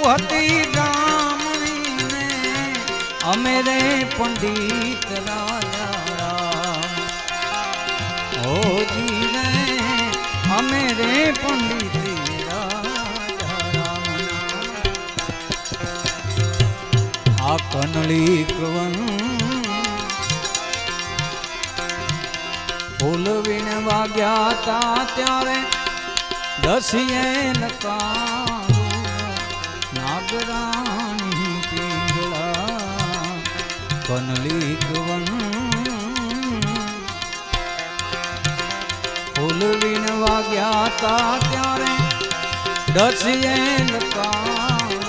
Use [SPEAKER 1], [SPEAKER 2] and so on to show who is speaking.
[SPEAKER 1] હતી બ્રાહ્મણી ને અમે રે પંડિત રાજા રામ હોજી રે અમે રે પંડિત રાજા રામ આ કનળી કવન ફૂલ વીણ વાગ્યા તા ત્યારે દસિયે લકારું નાગરાણી પીંગળા કનલી કવન ફૂલ વીણ વાગ્યા તા ત્યારે દસિયે લકારું